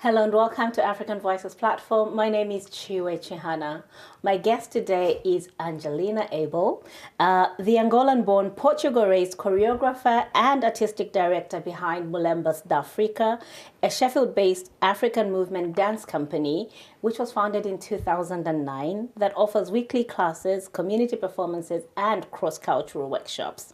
Hello and welcome to African Voices platform. My name is Chiwe Chihana. My guest today is Angelina Abel, the Angolan-born, Portugal-raised choreographer and artistic director behind Mulembas d'Africa, a Sheffield-based African movement dance company, which was founded in 2009 that offers weekly classes, community performances, and cross-cultural workshops.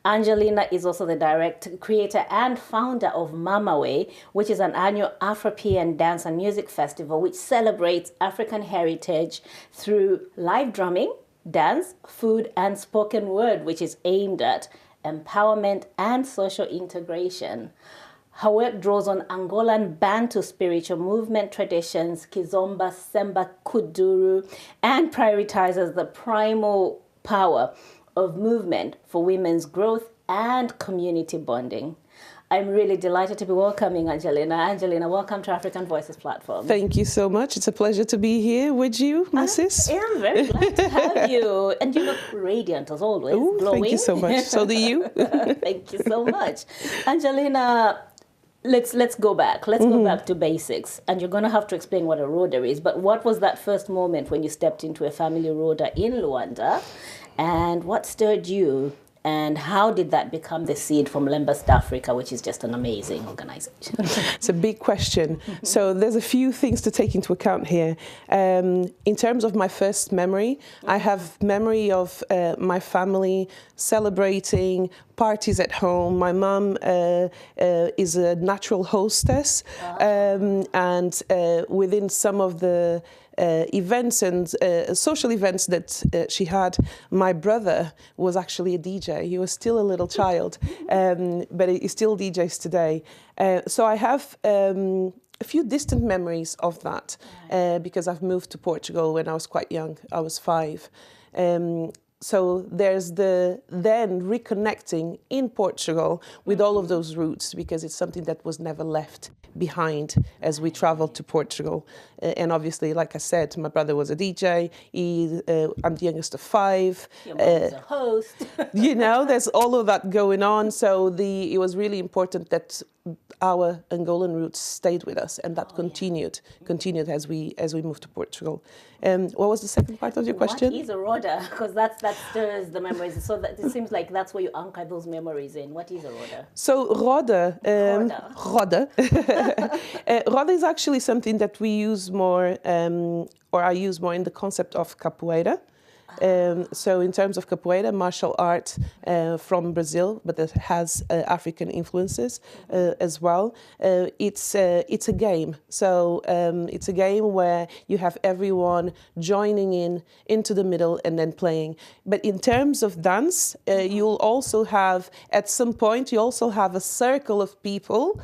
Angelina is also the director, creator, and founder of Mama Way, which is an annual Afro-Pian dance and music festival which celebrates African heritage through live drumming, dance, food, and spoken word, which is aimed at empowerment and social integration. Her work draws on Angolan Bantu spiritual movement traditions, Kizomba, Semba, Kuduru, and prioritizes the primal power of movement for women's growth and community bonding. I'm really delighted to be welcoming Angelina. Angelina, welcome to African Voices platform. Thank you so much. It's a pleasure to be here with you, my sis. Yeah, I'm very glad to have you. And you look radiant as always, Ooh, glowing. thank you so much. So do you. Thank you so much. Angelina, let's go back. Let's go back to basics. And you're going to have to explain what a roda is. But what was that first moment when you stepped into a family roda in Luanda? And what stirred you, and how did that become the seed from Mulembas d'Africa, which is just an amazing organization? It's a big question. So there's a few things to take into account here. In terms of my first memory, I have memory of my family celebrating parties at home. My mum is a natural hostess, and within some of the events and social events that she had, my brother was actually a DJ. He was still a little child, but he still DJs today. So I have a few distant memories of that because I've moved to Portugal when I was quite young. I was 5. So there's the then reconnecting in Portugal with all of those roots, because it's something that was never left behind as we traveled to Portugal. And obviously, like I said, my brother was a DJ. I'm the youngest of 5. Your mom's a host. You know, there's all of that going on. So it was really important that our Angolan roots stayed with us, and that continued as we moved to Portugal. What was the second part of your question? What is a roda? Because that stirs the memories. So that it seems like that's where you anchor those memories in. What is a roda? So roda. Roda is actually something that we use more, or I use more in the concept of capoeira. So in terms of capoeira, martial art from Brazil, but it has African influences as well. It's a game. So it's a game where you have everyone joining into the middle and then playing. But in terms of dance, you'll also have, at some point, you also have a circle of people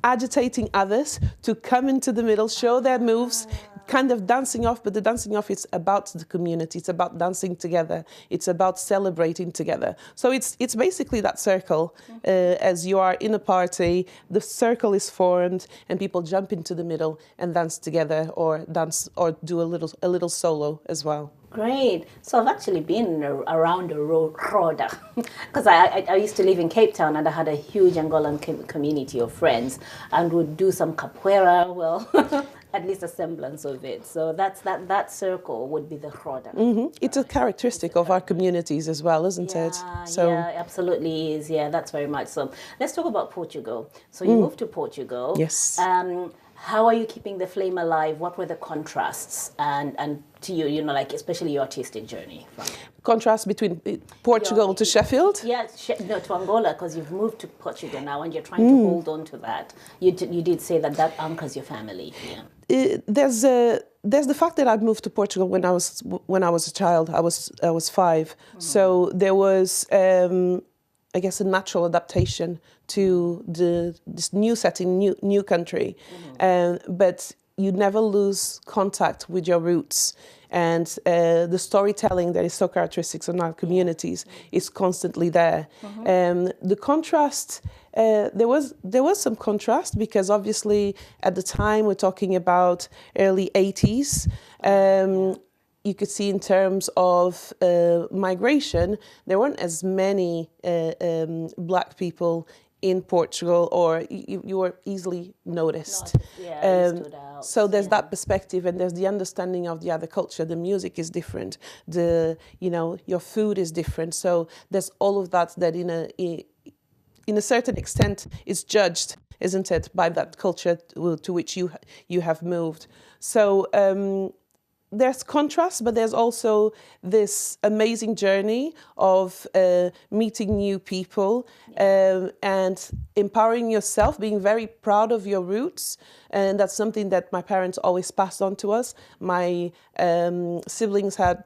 agitating others to come into the middle, show their moves, kind of dancing off, but the dancing off is about the community. It's about dancing together. It's about celebrating together. So it's basically that circle. As you are in a party, the circle is formed and people jump into the middle and dance together, or do a little solo as well. Great. So I've actually been around a roda because I used to live in Cape Town, and I had a huge Angolan community of friends, and would do some capoeira, well, at least a semblance of it. So that circle would be the roda. It's a characteristic of our communities as well, isn't it? So yeah, absolutely is. Yeah, that's very much so. Let's talk about Portugal. So you moved to Portugal. Yes. How are you keeping the flame alive? What were the contrasts and to you, like especially your artistic journey? Contrast between Portugal to Sheffield? Yeah, to Angola, because you've moved to Portugal now and you're trying to hold on to that. You did say that anchors your family. Yeah. There's the fact that I moved to Portugal when I was a child. I was 5, so there was I guess a natural adaptation to this new setting, new country, but you never lose contact with your roots, and the storytelling that is so characteristic of our communities is constantly there. The contrast, there was some contrast, because obviously at the time we're talking about early 80s. You could see in terms of migration, there weren't as many black people in Portugal, or you were easily noticed. You stood out. So there's that perspective, and there's the understanding of the other culture. The music is different. Your food is different. So there's all of that in a certain extent is judged, isn't it, by that culture to which you have moved. So there's contrast, but there's also this amazing journey of meeting new people and empowering yourself, being very proud of your roots. And that's something that my parents always passed on to us. My siblings had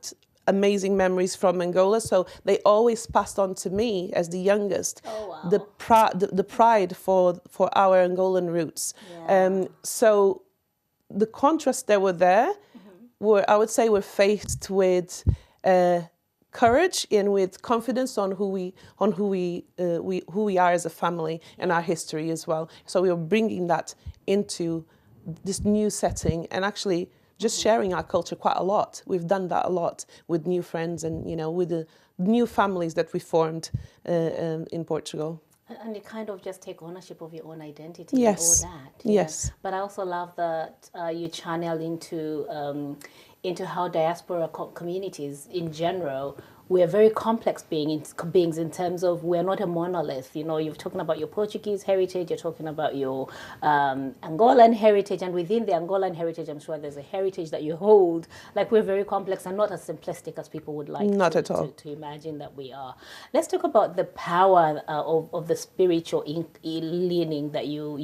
amazing memories from Angola, so they always passed on to me as the youngest the pride for our Angolan roots. So the contrasts that were there I would say we're faced with courage and with confidence on who we are as a family and our history as well. So we are bringing that into this new setting and actually just sharing our culture quite a lot. We've done that a lot with new friends and with the new families that we formed in Portugal. And you kind of just take ownership of your own identity yes. and all that. Yes. But I also love that you channel into how diaspora communities in general, we're very complex beings in terms of we're not a monolith. You're talking about your Portuguese heritage, you're talking about your Angolan heritage, and within the Angolan heritage, I'm sure there's a heritage that you hold. Like, we're very complex and not as simplistic as people would like to imagine that we are. Let's talk about the power of the spiritual leaning that you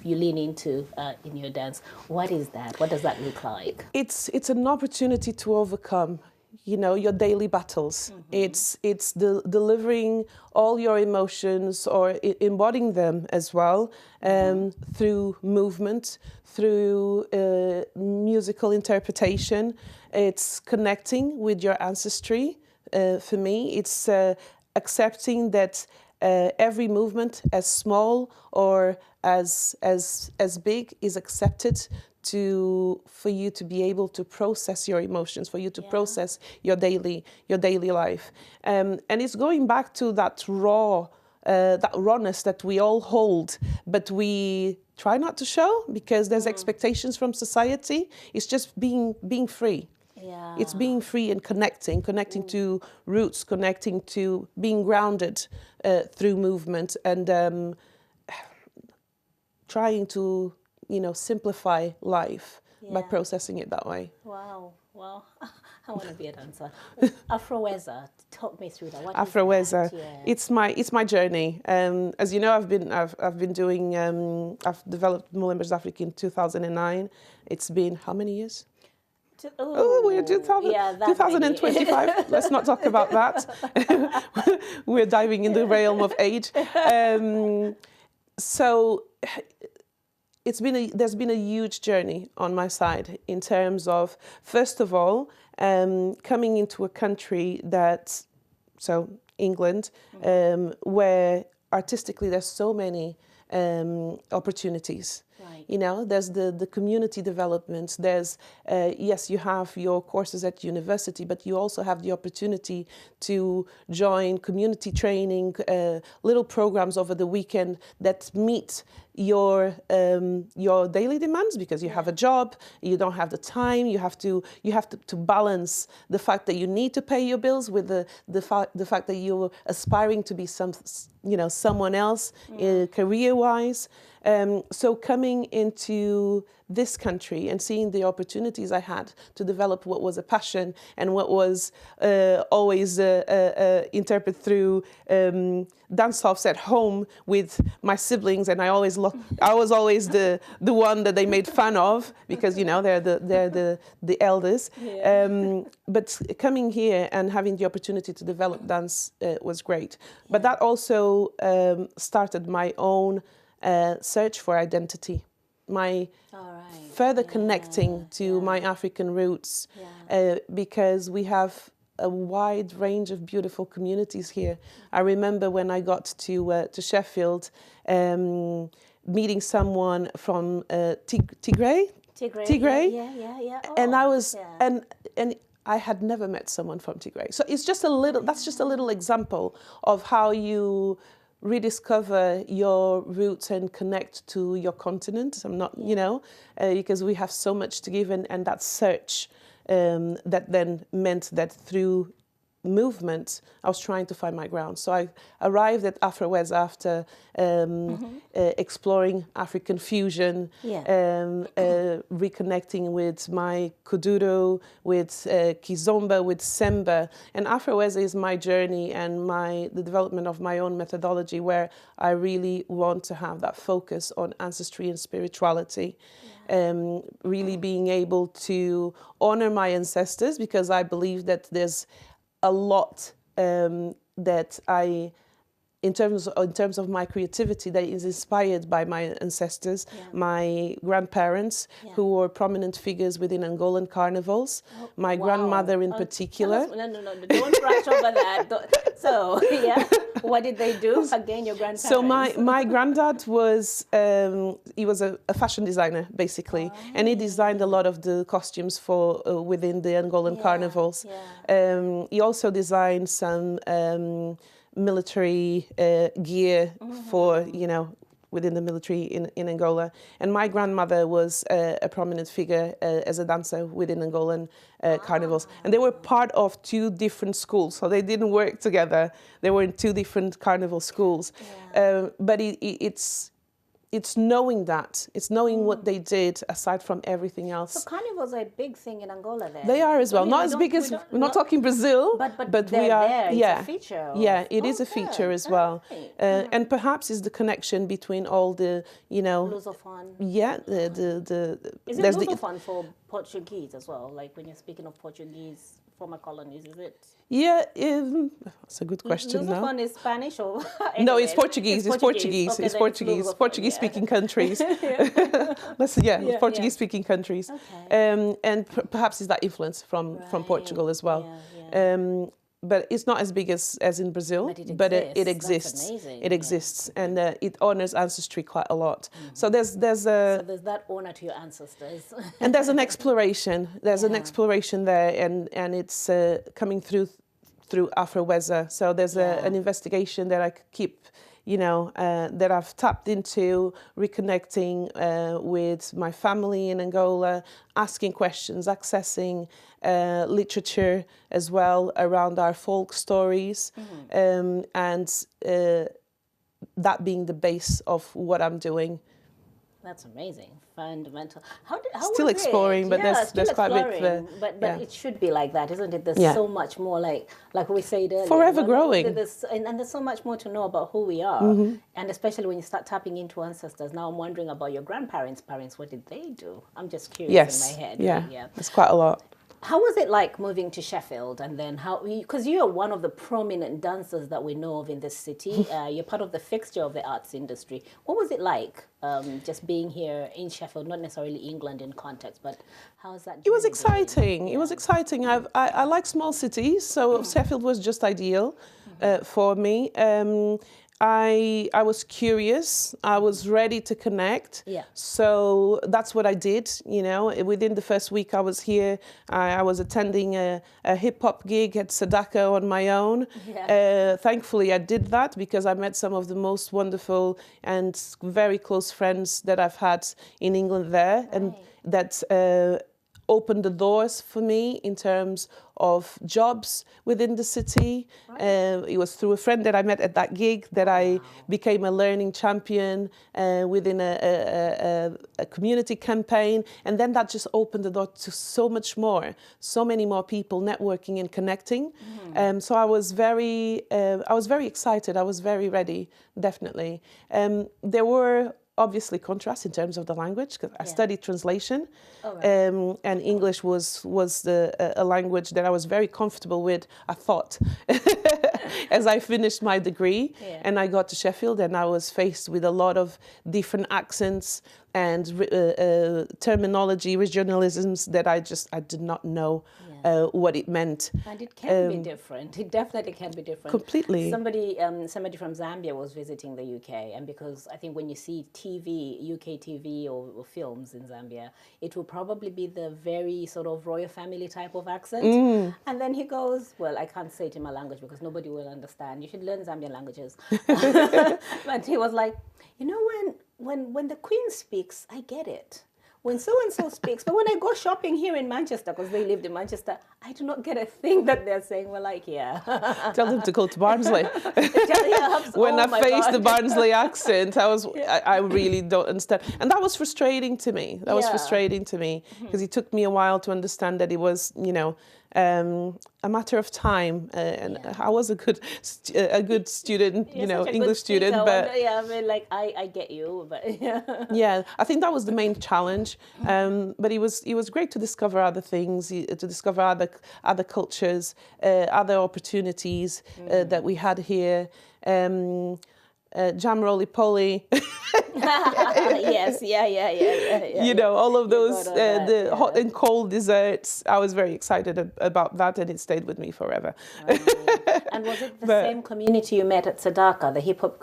lean into in your dance. What is that? What does that look like? It's an opportunity to overcome your daily battles. It's delivering all your emotions or embodying them as well through movement, through musical interpretation. It's connecting with your ancestry. For me, it's accepting that every movement, as small or as big, is accepted for you to be able to process your emotions, for you to process your daily life, and it's going back to that rawness that we all hold, but we try not to show because there's expectations from society. It's just being free. Yeah. It's being free and connecting to roots, connecting to being grounded through movement, and trying to simplify life by processing it that way. Wow. I want to be a dancer. Afro-Weza, talk me through that. What Afro-Weza, is that? It's my journey. As you know, I've been doing. I've developed Mulembas Africa in 2009. It's been how many years? We're 2025. Let's not talk about that. We're diving in the realm of age. So there's been a huge journey on my side in terms of, first of all, coming into a country England, where artistically there's so many opportunities. Right. There's the community development. There's, yes, you have your courses at university, but you also have the opportunity to join community training, little programs over the weekend that meet your daily demands, because you have a job, you don't have the time, you have to balance the fact that you need to pay your bills with the fact that you're aspiring to be someone else career-wise. So coming into this country and seeing the opportunities I had to develop what was a passion and what was always interpreted through dance-offs at home with my siblings, and I was always the one that they made fun of because they're the elders. Yeah. But coming here and having the opportunity to develop dance was great. But that also started my own search for identity, my further connecting to my African roots, because we have a wide range of beautiful communities here. I remember when I got to Sheffield, meeting someone from Tigray. Yeah. Oh, and I was and I had never met someone from Tigray. So it's just that's just a little example of how you rediscover your roots and connect to your continent. I'm not, you know, because we have so much to give, and that search that then meant that through movement, I was trying to find my ground. So I arrived at Afro-West after exploring African fusion, reconnecting with my Kuduru, with Kizomba, with Semba. And Afro-West is my journey and the development of my own methodology, where I really want to have that focus on ancestry and spirituality. Really being able to honor my ancestors, because I believe that there's a lot that in terms of my creativity, that is inspired by my ancestors, my grandparents, who were prominent figures within Angolan carnivals. My grandmother in particular. No, don't brush over that. So, what did they do? Again, your grandparents. So my granddad was, he was a fashion designer, basically, and he designed a lot of the costumes for within the Angolan carnivals. He also designed some military gear for, you know, within the military in Angola. And my grandmother was a prominent figure as a dancer within Angolan carnivals. And they were part of two different schools, so they didn't work together. They were in two different carnival schools. But it's knowing that. It's knowing what they did aside from everything else. So carnivals are a big thing in Angola then? They are as well. Not as big as, we're not talking Brazil, but we are. There. It's a feature. Yeah, it is a feature as well. And perhaps is the connection between all the, you know. Lusophone. Yeah, Is it Lusophone for Portuguese as well? Like when you're speaking of Portuguese former colonies, is it? Yeah, that's a good question. Lusophone is Spanish or? Anyway, no, it's Portuguese. It's Portuguese. Okay, it's Portuguese. Portuguese-speaking countries. Portuguese-speaking countries. Okay. And perhaps it's that influence from Portugal as well. But it's not as big as in Brazil, but it exists. It exists, and it honors ancestry quite a lot. So there's that honor to your ancestors. And there's an exploration. There's an exploration there, and it's coming through Afro-West. So there's an investigation that I keep, you know, that I've tapped into, reconnecting with my family in Angola, asking questions, accessing literature as well around our folk stories, and that being the base of what I'm doing. That's amazing, fundamental. How still exploring, but there's quite a bit there. But it should be like that, isn't it? There's so much more, like we said earlier. Forever growing. And there's so much more to know about who we are. And especially when you start tapping into ancestors. Now I'm wondering about your grandparents' parents. What did they do? I'm just curious in my head. Yeah, it's quite a lot. How was it like moving to Sheffield, and then because you are one of the prominent dancers that we know of in this city, you're part of the fixture of the arts industry. What was it like just being here in Sheffield, not necessarily England in context, but how is that? It was exciting. It was exciting. I like small cities, so Sheffield was just ideal for me. I was curious. I was ready to connect. So that's what I did. You know, within the first week I was here, I was attending a hip hop gig at Sadako on my own. Thankfully, I did that because I met some of the most wonderful and very close friends that I've had in England there, and that opened the doors for me in terms of jobs within the city. It was through a friend that I met at that gig that I became a learning champion within a community campaign. And then that just opened the door to so much more, so many more people networking and connecting. So I was very excited. I was very ready, definitely. There were obviously contrast in terms of the language, because I studied translation, and English was a language that I was very comfortable with, I thought, as I finished my degree. And I got to Sheffield and I was faced with a lot of different accents and terminology, regionalisms that I did not know what it meant. And it can be different. It definitely can be different. Completely. Somebody from Zambia was visiting the UK, and because I think when you see UK TV or films in Zambia, it will probably be the very sort of royal family type of accent. And then he goes, well, I can't say it in my language because nobody will understand. You should learn Zambian languages. But he was like, you know, when the Queen speaks, I get it. When so-and-so speaks, but when I go shopping here in Manchester, because they lived in Manchester, I do not get a thing that they're saying. We're like, yeah. Tell them to go to Barnsley. When I faced the Barnsley accent, I really don't understand. And that was frustrating to me. That was frustrating to me because it took me a while to understand that it was, you know, a matter of time, and I was a good student, you know, English student, but yeah, I mean, like I get you, but yeah, I think that was the main challenge. But it was great to discover other things, to discover other cultures, other opportunities that we had here. Jam roly poly. Yes, yeah. You know, all of those, the hot and cold desserts. I was very excited about that, and it stayed with me forever. And was it the same community you met at Sadaka, the hip hop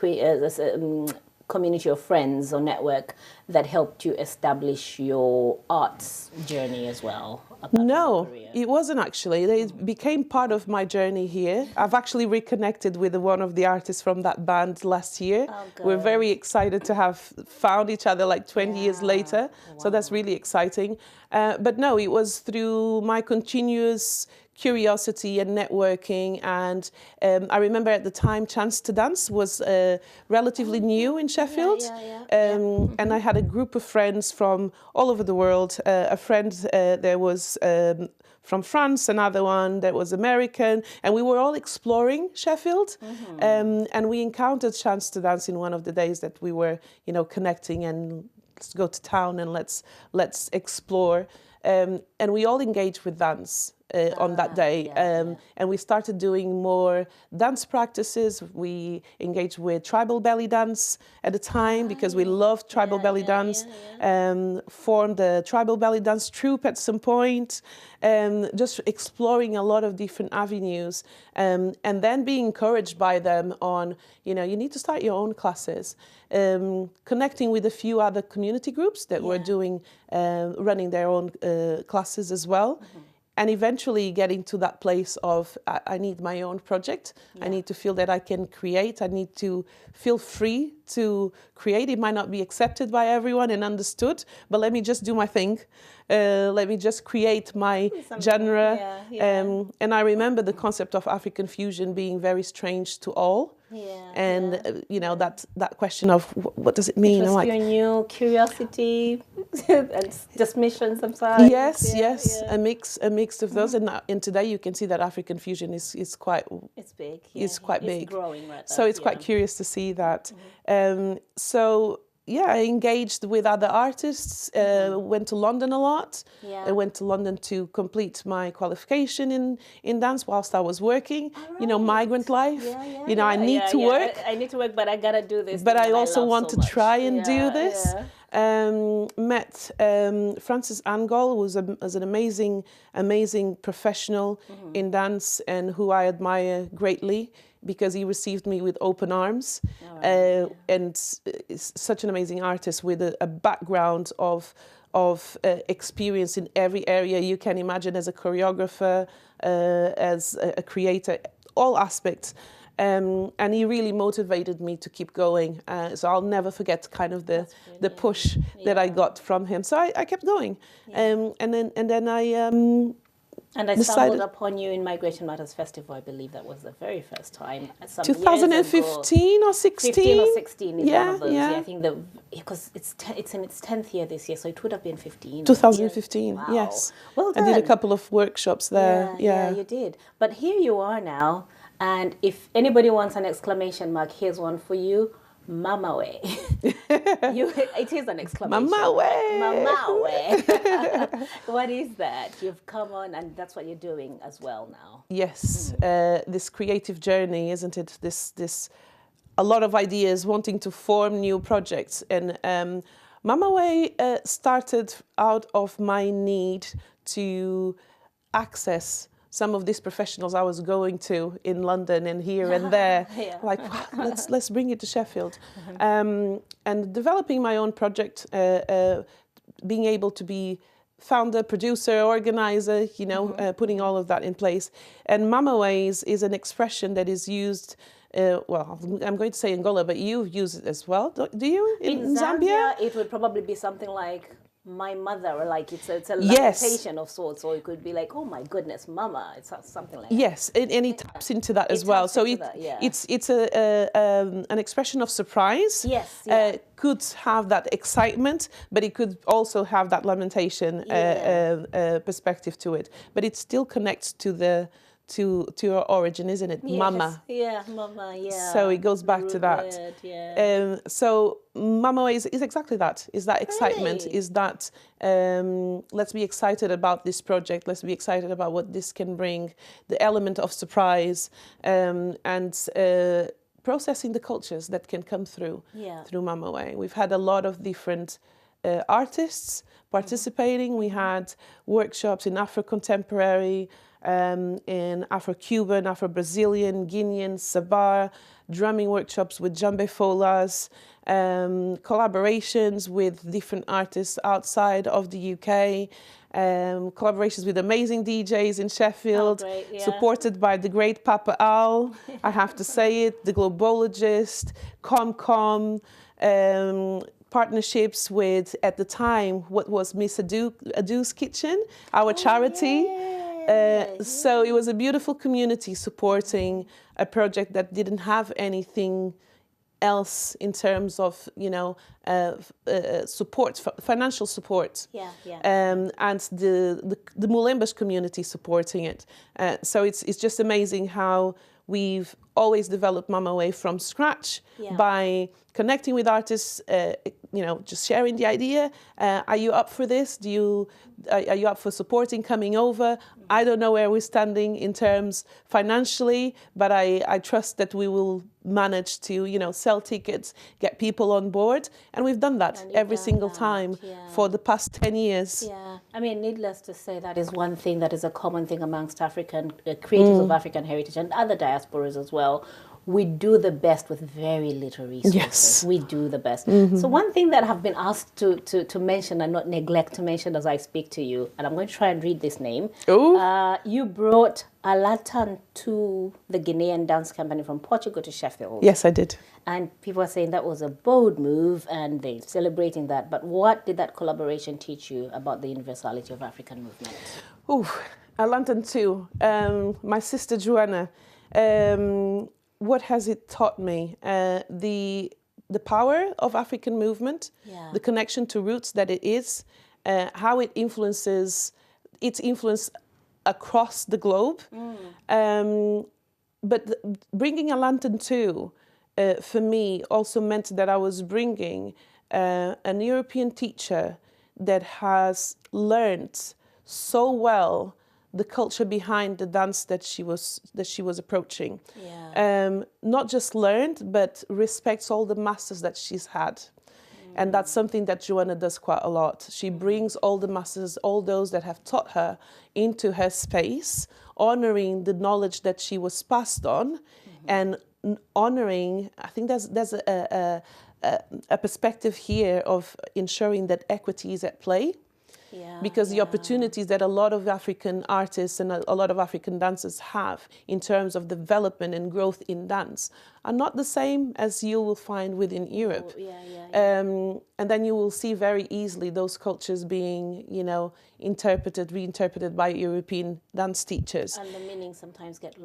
community of friends or network that helped you establish your arts journey as well? No, it wasn't actually. They became part of my journey here. I've actually reconnected with one of the artists from that band last year. Oh, good. We're very excited to have found each other like 20 years later. Wow. So that's really exciting. But no, it was through my continuous curiosity and networking, and I remember at the time Chance to Dance was relatively new in Sheffield, and I had a group of friends from all over the world. A friend there was from France, another one that was American, and we were all exploring Sheffield, and we encountered Chance to Dance in one of the days that we were, you know, connecting, and let's go to town and let's explore, and we all engaged with dance. On that day, and we started doing more dance practices. We engaged with tribal belly dance at the time because we loved tribal belly dance. Formed a tribal belly dance troupe at some point, just exploring a lot of different avenues, and then being encouraged by them on, you know, you need to start your own classes. Connecting with a few other community groups that were doing, running their own classes as well. And eventually getting to that place of, I need my own project. I need to feel that I can create. I need to feel free to create. It might not be accepted by everyone and understood, but let me just do my thing. Let me just create my genre. And I remember the concept of African fusion being very strange to all. You know, that question of what does it mean? It was your new curiosity and just mission sometimes. Yes, a mix of those, and today you can see that African fusion is quite. It's big. It's quite big. It's growing right now. So it's quite curious to see that. I engaged with other artists, went to London a lot. I went to London to complete my qualification in dance whilst I was working. You know, migrant life. You know, I need to work. I need to work, but I gotta do this. But I also want to try and do this. Met Francis Angol, who was an amazing professional in dance and who I admire greatly, because he received me with open arms, and is such an amazing artist with a background of experience in every area you can imagine, as a choreographer, as a creator, all aspects. And he really motivated me to keep going. So I'll never forget kind of the push that I got from him. So I kept going, and then I. And I stumbled upon you in Migration Matters Festival. I believe that was the very first time. 2015 or 16? 15 or 16 is one of those. Yeah, I think because it's in its 10th year this year, so it would have been 15. 2015, wow. Yes. Well done. I did a couple of workshops there. Yeah, you did. But here you are now, and if anybody wants an exclamation mark, here's one for you. Mama way. It is an exclamation. Mama way. Mama way. What is that? You've come on, and that's what you're doing as well now. Yes, this creative journey, isn't it? This a lot of ideas, wanting to form new projects, and Mama Way started out of my need to access some of these professionals I was going to in London and here and there. Yeah. Like, wow, let's bring it to Sheffield. And developing my own project, being able to be founder, producer, organizer, you know, putting all of that in place. And Mama Ways is an expression that is used, well, I'm going to say Angola, but you use it as well. Do you? In Zambia, it would probably be something like my mother, or like it's a lamentation of sorts, or it could be like, oh my goodness, mama, it's something like that. Yes, and it taps into that as well. So it's an expression of surprise. Yes, yeah. Could have that excitement, but it could also have that lamentation perspective to it. But it still connects to your origin, isn't it? Yes. Mama. Yeah, mama, yeah. So it goes back to that. Word, yeah. So Mama is exactly that, is that excitement, Really? is that let's be excited about this project, let's be excited about what this can bring, the element of surprise, and processing the cultures that can come through Mama Way. We've had a lot of different artists participating. We had workshops in Afro-contemporary, in Afro-Cuban, Afro-Brazilian, Guinean, Sabar, drumming workshops with djembe folas, collaborations with different artists outside of the UK, collaborations with amazing DJs in Sheffield, supported by the great Papa Al, I have to say it, the Globologist, ComCom, partnerships with, at the time, what was Miss Adu's Kitchen, our charity. So it was a beautiful community supporting a project that didn't have anything else in terms of, you know, support, financial support. And the Mulembas community supporting it. So it's just amazing how we've always developed Mama Way from scratch by connecting with artists, you know, just sharing the idea. Are you up for this? Are you up for supporting, coming over? I don't know where we're standing in terms financially, but I trust that we will manage to, you know, sell tickets, get people on board. And we've done that every single time for the past 10 years. Yeah, I mean, needless to say, that is one thing that is a common thing amongst African creators of African heritage and other diasporas as well. We do the best with very little resources. Yes. We do the best. So one thing that I've been asked to mention and not neglect to mention as I speak to you, and I'm going to try and read this name. You brought Alatan to the Guinean dance company from Portugal to Sheffield. Yes, I did. And people are saying that was a bold move and they're celebrating that. But what did that collaboration teach you about the universality of African movement? Alantan too. My sister Joanna. What has it taught me? The power of African movement, the connection to roots that it is, how it influences, its influence across the globe. But bringing a lantern too, for me, also meant that I was bringing an European teacher that has learned so well the culture behind the dance that she was approaching. Not just learned, but respects all the masters that she's had. And that's something that Joanna does quite a lot. She brings all the masters, all those that have taught her, into her space, honoring the knowledge that she was passed on, and honoring, I think there's a perspective here of ensuring that equity is at play. Because the opportunities that a lot of African artists and a lot of African dancers have in terms of development and growth in dance are not the same as you will find within Europe. And then you will see very easily those cultures being, you know, reinterpreted by European dance teachers. And the meaning sometimes gets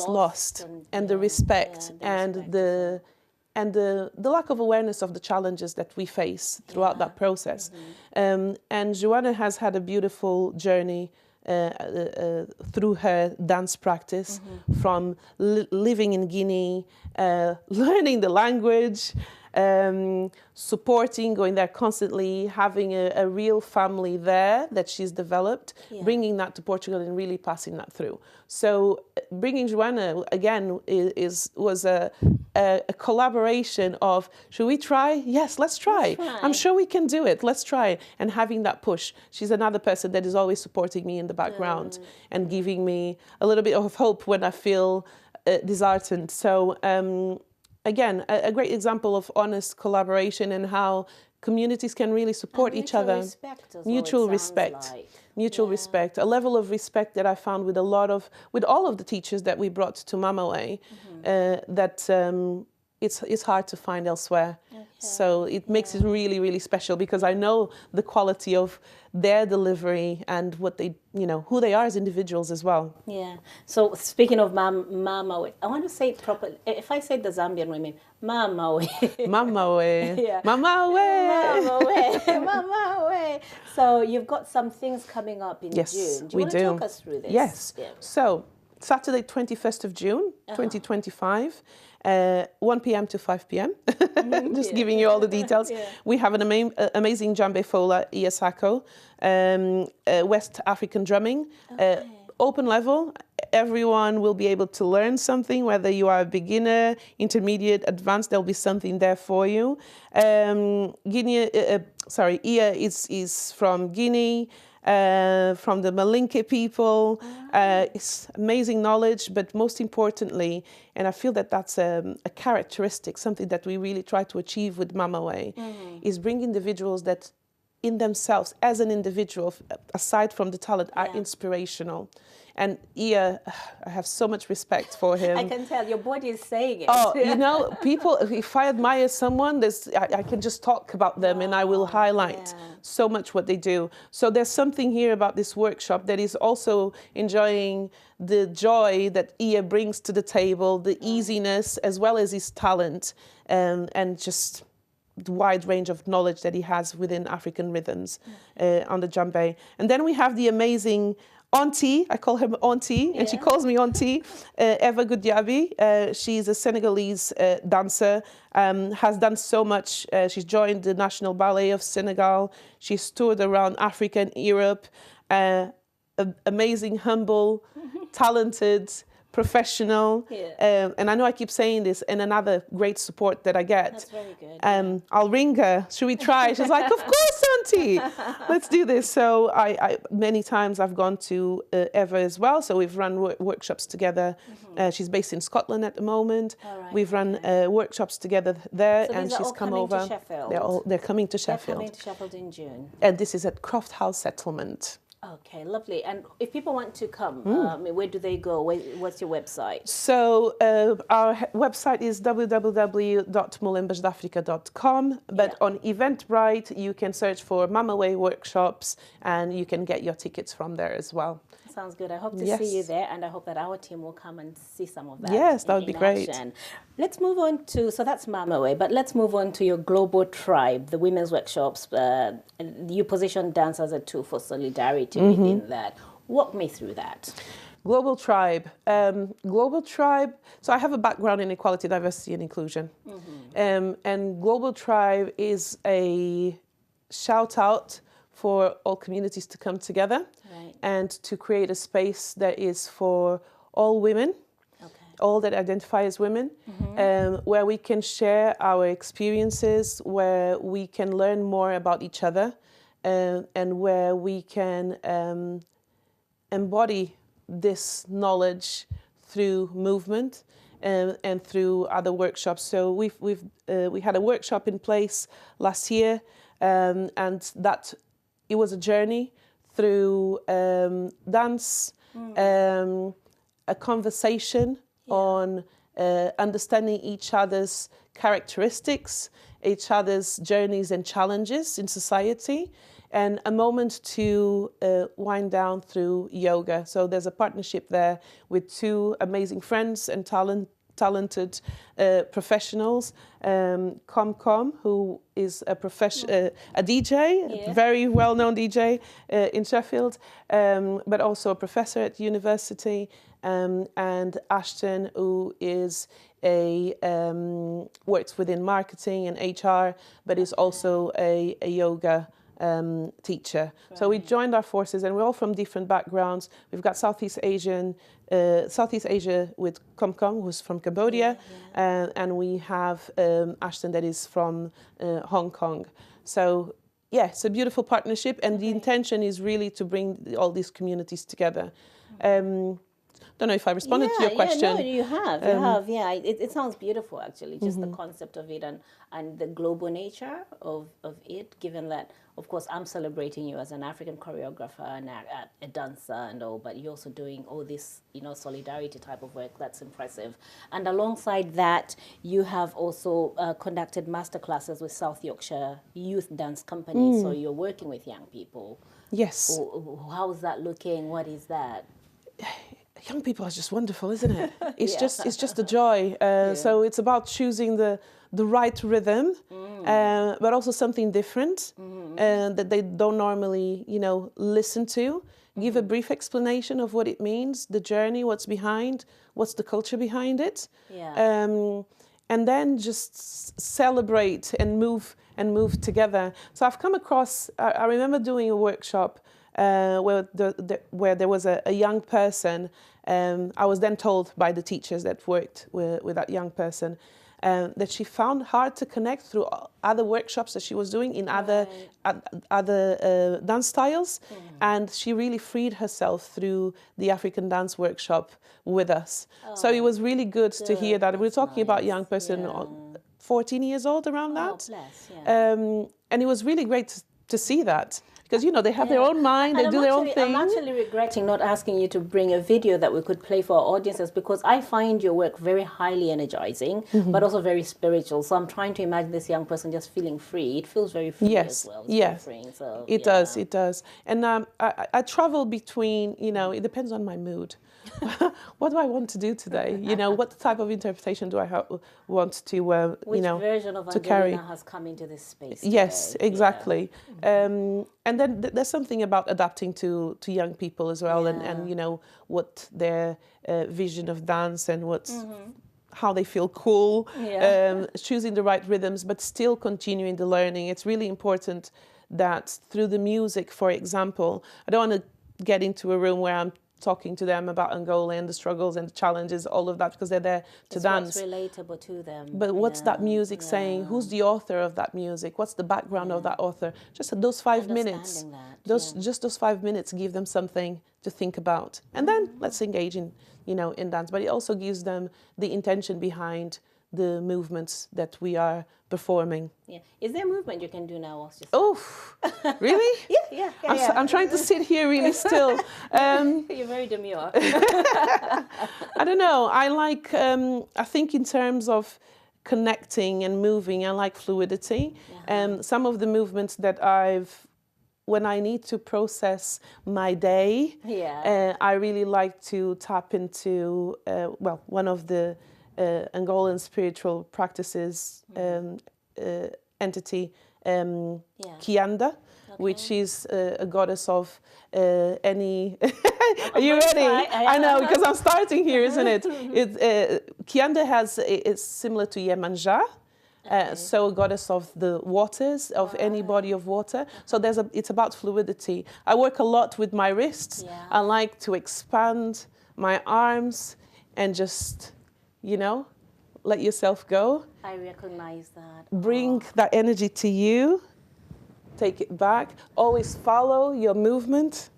lost. And the respect and the lack of awareness of the challenges that we face throughout that process. And Joanna has had a beautiful journey through her dance practice, from living in Guinea, learning the language, supporting, going there constantly, having a real family there that she's developed, bringing that to Portugal and really passing that through. So bringing Joanna, again, was a a collaboration of, should we try? Yes, let's try. I'm sure we can do it. Let's try. And having that push. She's another person that is always supporting me in the background and giving me a little bit of hope when I feel disheartened. So again, a great example of honest collaboration and how communities can really support each other. Mutual respect. Mutual respect. A level of respect that I found with all of the teachers that we brought to Mamawe, that it's hard to find elsewhere. So it makes it really, really special, because I know the quality of their delivery and what they, who they are as individuals as well. Yeah. So speaking of Mamawe, I want to say it properly. If I say the Zambian women, Mamawe. Mamawe. Yeah. Mamawe. Mamawe. Mamawe. So you've got some things coming up in June. Do you want to talk us through this? Yes. Yeah. So Saturday, 21st of June, 2025. 1 p.m. to 5 p.m. Just giving you all the details. We have an amazing djembe fola, Iasako, West African drumming, open level. Everyone will be able to learn something, whether you are a beginner, intermediate, advanced, there'll be something there for you. Ia is from Guinea. From the Malinke people. It's amazing knowledge, but most importantly, and I feel that that's a characteristic, something that we really try to achieve with Mamawe, is bring individuals that in themselves, as an individual, aside from the talent, are inspirational. And Ia, I have so much respect for him. I can tell your body is saying it. Oh, people, if I admire someone, I can just talk about them and I will highlight so much what they do. So there's something here about this workshop that is also enjoying the joy that Ia brings to the table, the easiness, as well as his talent, and just the wide range of knowledge that he has within African rhythms on the djembe. And then we have the amazing Auntie, I call her Auntie, and she calls me Auntie, Eva Goudiaby. She's a Senegalese dancer, has done so much. She's joined the National Ballet of Senegal. She's toured around Africa and Europe. Amazing, humble, talented, professional. And I know I keep saying this, and another great support that I get. That's very good. I'll ring her. Should we try? She's like, of course, Auntie. Let's do this. So I many times I've gone to Eva as well. So we've run workshops together. She's based in Scotland at the moment. We've run workshops together there, so and she's come over. To Sheffield. They're coming to Sheffield. They're coming to Sheffield in June. And this is at Croft House Settlement. Okay, lovely. And if people want to come, where do they go? What's your website? So our website is www.mulembasdafrica.com. But on Eventbrite, you can search for Mamawe workshops, and you can get your tickets from there as well. Sounds good. I hope to see you there, and I hope that our team will come and see some of that. Yes, that would be great. Let's move on to, so that's Mamawe, but let's move on to your global tribe, the women's workshops. You position dance as a tool for solidarity within that. Walk me through that. Global tribe. Global tribe, so I have a background in equality, diversity, and inclusion. And global tribe is a shout out for all communities to come together and to create a space that is for all women, all that identify as women, where we can share our experiences, where we can learn more about each other, and where we can embody this knowledge through movement and through other workshops. So we had a workshop in place last year, and that it was a journey through dance, a conversation on understanding each other's characteristics, each other's journeys and challenges in society, and a moment to wind down through yoga. So there's a partnership there with two amazing friends and talented professionals, Com, who is a DJ, a very well-known DJ in Sheffield, but also a professor at university, and Ashton, who is works within marketing and HR, but is also a yoga teacher. So we joined our forces, and we're all from different backgrounds. We've got Southeast Asian Southeast Asia with Komkom, who's from Cambodia, and we have Ashton that is from Hong Kong. So yeah, it's a beautiful partnership, and the intention is really to bring all these communities together. Don't know if I responded to your question. Yeah, no, you have. Yeah, it sounds beautiful, actually, just the concept of it and the global nature of it, given that, of course, I'm celebrating you as an African choreographer and a dancer and all, but you're also doing all this, solidarity type of work. That's impressive. And alongside that, you have also conducted masterclasses with South Yorkshire Youth Dance Company, so you're working with young people. Yes. How's that looking? What is that? Young people are just wonderful, isn't it? It's just a joy. So it's about choosing the right rhythm, but also something different that they don't normally, listen to. Give a brief explanation of what it means, the journey, what's behind, what's the culture behind it, and then just celebrate and move together. So I've come across. I remember doing a workshop where there was a young person. I was then told by the teachers that worked with that young person that she found hard to connect through other workshops that she was doing in other dance styles, and she really freed herself through the African dance workshop with us. So it was really good to hear that. We're talking about a young person, 14 years old, around that. Bless, and it was really great to see that. Because, they have their own mind, they do their own thing. I'm actually regretting not asking you to bring a video that we could play for our audiences, because I find your work very highly energizing, but also very spiritual. So I'm trying to imagine this young person just feeling free. It feels very free as well. It's very freeing, so, it does. And I travel between, it depends on my mood. What do I want to do today? What type of interpretation do I want to, Which version of Angelina has come into this space today? Yes, exactly. And then there's something about adapting to young people as well, and what their vision of dance and how they feel cool, choosing the right rhythms, but still continuing the learning. It's really important that through the music, for example, I don't want to get into a room where I'm talking to them about Angola and the struggles and the challenges, all of that, because they're there to dance. What's relatable to them. But what's that music saying? Who's the author of that music? What's the background of that author? Just those 5 minutes. Just those 5 minutes give them something to think about. And then let's engage in dance. But it also gives them the intention behind the movements that we are performing. Yeah. Is there a movement you can do now? Oh, really? Yeah. I'm trying to sit here really still. You're very demure. I don't know. I like, I think in terms of connecting and moving, I like fluidity. Some of the movements that when I need to process my day, I really like to tap into, one of the Angolan spiritual practices entity, Kianda, which is a goddess of any... Are you ready? I know, because I'm starting here, isn't it? Kianda it's similar to Yemanja, so a goddess of the waters, of any body of water. So it's about fluidity. I work a lot with my wrists. I like to expand my arms and just... let yourself go. I recognize that. Bring that energy to you. Take it back. Always follow your movement.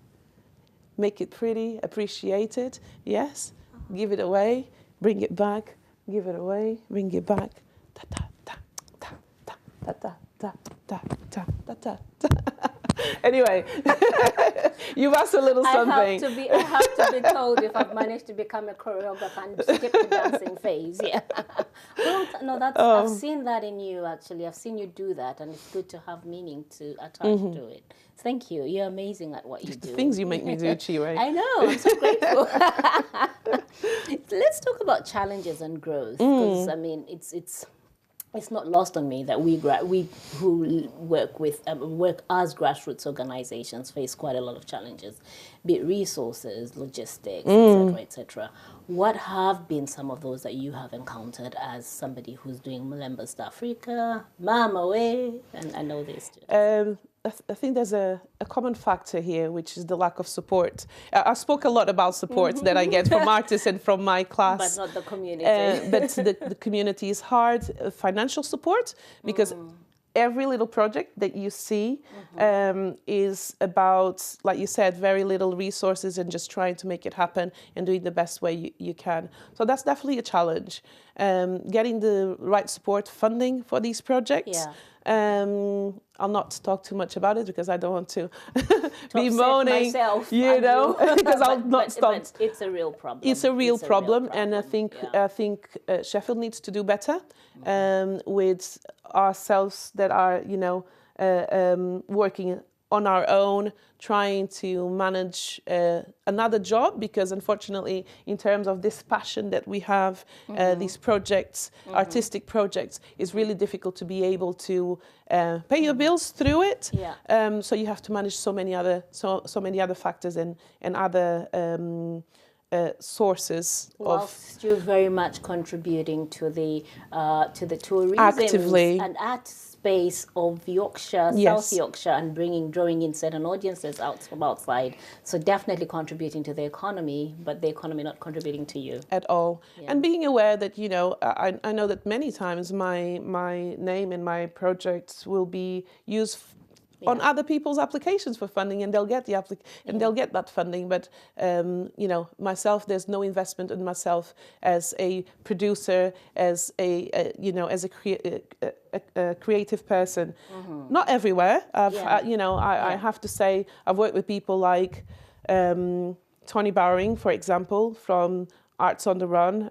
Make it pretty. Appreciate it. Yes. Give it away. Bring it back. Give it away. Bring it back. Ta ta ta ta ta ta ta ta ta ta ta ta. Anyway, you've asked a little something. I have to be told if I've managed to become a choreographer and skip the dancing phase. Yeah. Well, no, I've seen that in you, actually. I've seen you do that, and it's good to have meaning to attach to it. Thank you. You're amazing at what you do. The things you make me do, Chi, right? I know. I'm so grateful. Let's talk about challenges and growth, because it's not lost on me that we who work as grassroots organizations face quite a lot of challenges, be it resources, logistics, etc. What have been some of those that you have encountered as somebody who's doing Mulembas to Africa, Mama Way, and all this? I think there's a common factor here, which is the lack of support. I spoke a lot about support that I get from artists and from my class. But not the community. But the community is hard. Financial support, because every little project that you see is about, like you said, very little resources and just trying to make it happen and do it the best way you can. So that's definitely a challenge. Getting the right support funding for these projects. Yeah. I'll not talk too much about it because I don't want to be moaning, myself, because I'll not stop. But it's a real problem. It's a real problem, and I think Sheffield needs to do better with ourselves that are, working on our own, trying to manage another job, because unfortunately, in terms of this passion that we have, these projects, artistic projects, it's really difficult to be able to pay your bills through it. Yeah. So you have to manage so many other factors and other sources. Whilst you're very much contributing to the tourism Actively. and art space of Yorkshire, Yes. South Yorkshire, and drawing in certain audiences from outside. So definitely contributing to the economy, but the economy not contributing to you. At all. Yeah. And being aware that, I know that many times my name and my projects will be used on other people's applications for funding, and they'll get they'll get that funding. But myself, there's no investment in myself as a producer, as a creative person. Not everywhere. I have to say, I've worked with people like Tony Bowering, for example, from Arts on the Run,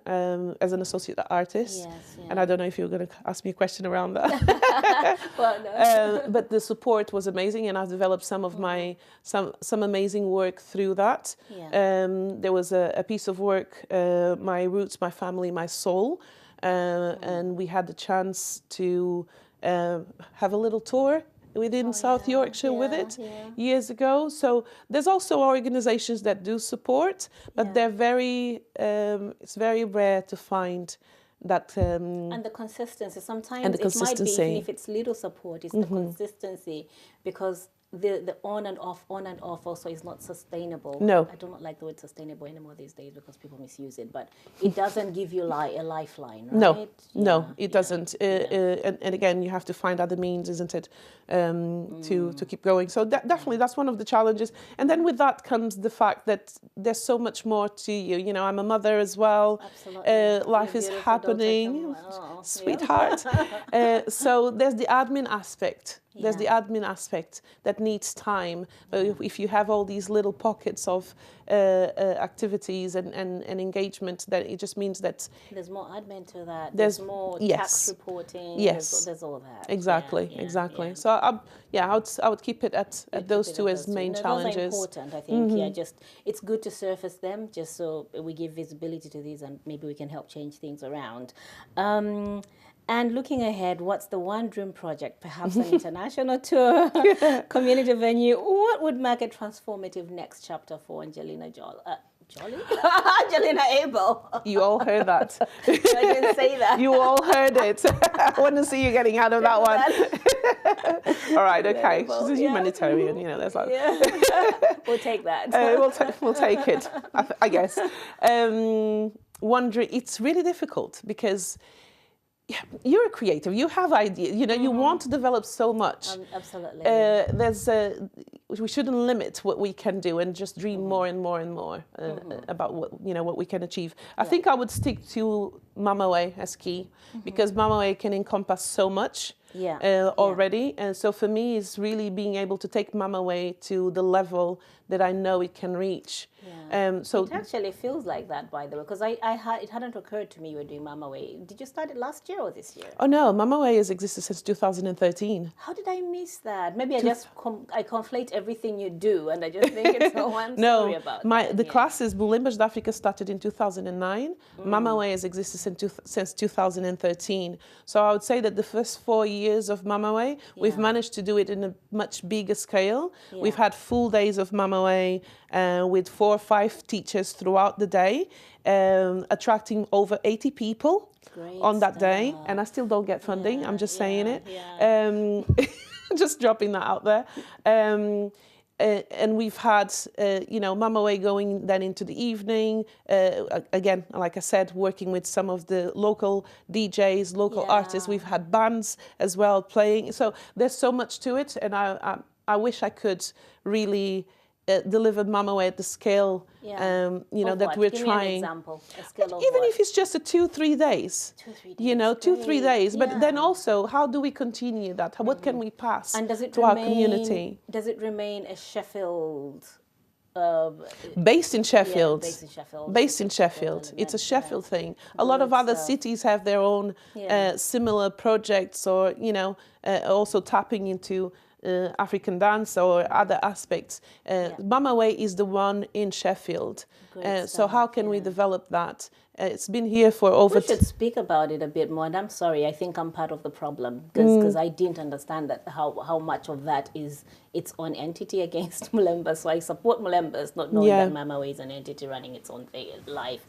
as an associate artist. Yes, yeah. And I don't know if you're going to ask me a question around that. Well, no. But the support was amazing, and I've developed some of my some amazing work through that. Yeah. There was a piece of work, My Roots, My Family, My Soul, and we had the chance to have a little tour within South Yorkshire with it years ago. So there's also organizations that do support, but they're it's very rare to find that. And the consistency. Sometimes and the it might be, consistency. even if it's little support, it's the consistency, because the on and off also is not sustainable. No. I do not like the word sustainable anymore these days because people misuse it, but it doesn't give you a lifeline, right? No, it doesn't. And again, you have to find other means, isn't it, to keep going. So definitely that's one of the challenges. And then with that comes the fact that there's so much more to you. I'm a mother as well. Absolutely. Life is happening, sweetheart. So there's the admin aspect. There's the admin aspect that needs time. But if you have all these little pockets of activities and engagement, that it just means that there's more admin to that. There's more yes. tax reporting. Yes, there's all that. Exactly. Yeah. So I would keep it at those two as main challenges. Those are important, I think. It's good to surface them just so we give visibility to these, and maybe we can help change things around. And looking ahead, what's the one dream project? Perhaps an international tour, community venue. What would make a transformative next chapter for Angelina Angelina Abel. You all heard that. I didn't say that. You all heard it. I want to see you getting out of that one. All right, okay. She's a humanitarian, that's like. Yeah. We'll take that. We'll take it, I guess. Wondering, it's really difficult because you're a creative. You have ideas. You want to develop so much. Absolutely. We shouldn't limit what we can do and just dream more and more and more about what we can achieve. I think I would stick to Mamawe as key because Mamawe can encompass so much. Already. And so for me, it's really being able to take Mamawe to the level that I know it can reach. So it actually feels like that, by the way, because it hadn't occurred to me you were doing Mamawe. Did you start it last year or this year? Oh no, Mamawe has existed since 2013. How did I miss that? Maybe I conflate everything you do, and I just think it's no one story about the classes Mulembas Africa started in 2009. Mamawe has existed since 2013. So I would say that the first 4 years of Mamawe, we've managed to do it in a much bigger scale. We've had full days of Mamawe with 4 or 5 teachers throughout the day, attracting over 80 people on that day. And I still don't get funding. I'm just saying it. Just dropping that out there. And we've had, Mama Way going then into the evening. Again, like I said, working with some of the local DJs, local artists. We've had bands as well playing. So there's so much to it. And I wish I could really deliver Mama Way at the scale, that we're trying. Give me an example. A scale of Even what? if it's just 2-3 days. 2-3 days. 2-3 days. But Yeah. then also, how do we continue that? What can we pass And does it to our community? Does it remain a Sheffield? Based in Sheffield. Yeah, based in Sheffield. Based in Sheffield. It's a Sheffield thing. A lot of other cities have their own similar projects, or, also tapping into African dance or other aspects. Mama Way is the one in Sheffield. So how can we develop that? It's been here for over... We should speak about it a bit more. And I'm sorry, I think I'm part of the problem because I didn't understand that how much of that is its own entity against Mulembas. So I support Mulembas, not knowing that Mama Way is an entity running its own life.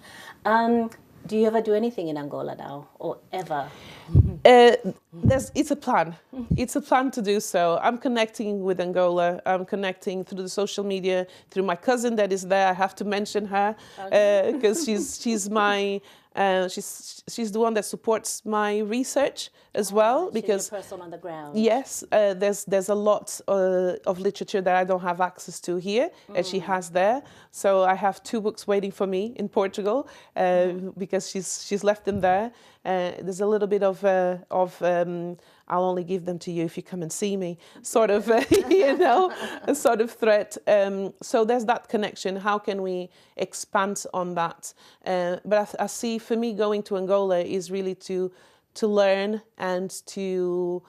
Do you ever do anything in Angola now, or ever? It's a plan. It's a plan to do so. I'm connecting with Angola. I'm connecting through the social media, through my cousin that is there. I have to mention her because she's my she's the one that supports my research as well. Because she's your person on the ground. Yes, there's a lot of literature that I don't have access to here, and she has there. So I have 2 books waiting for me in Portugal because she's left them there. There's a little bit of I'll only give them to you if you come and see me, sort of, a sort of threat. So there's that connection. How can we expand on that? But I see, for me, going to Angola is really to learn and to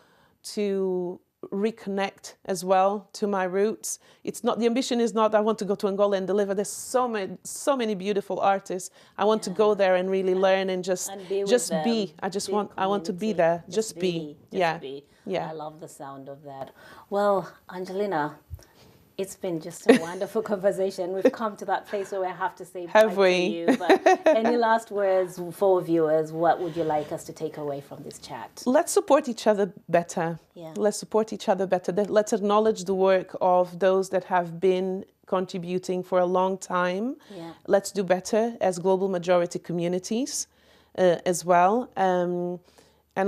reconnect as well to my roots. It's not, the ambition is not I want to go to Angola and deliver. There's so many beautiful artists. I want to go there and really learn and just be. I want to be there. Just be. Yeah. I love the sound of that. Well, Angelina, it's been just a wonderful conversation. We've come to that place where we have to say bye to you. But any last words for viewers? What would you like us to take away from this chat? Let's support each other better. Yeah. Let's support each other better. Let's acknowledge the work of those that have been contributing for a long time. Yeah. Let's do better as global majority communities as well. And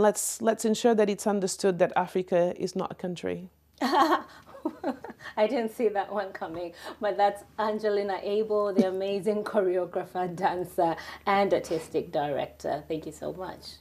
let's ensure that it's understood that Africa is not a country. I didn't see that one coming, but that's Angelina Abel, the amazing choreographer, dancer, and artistic director. Thank you so much.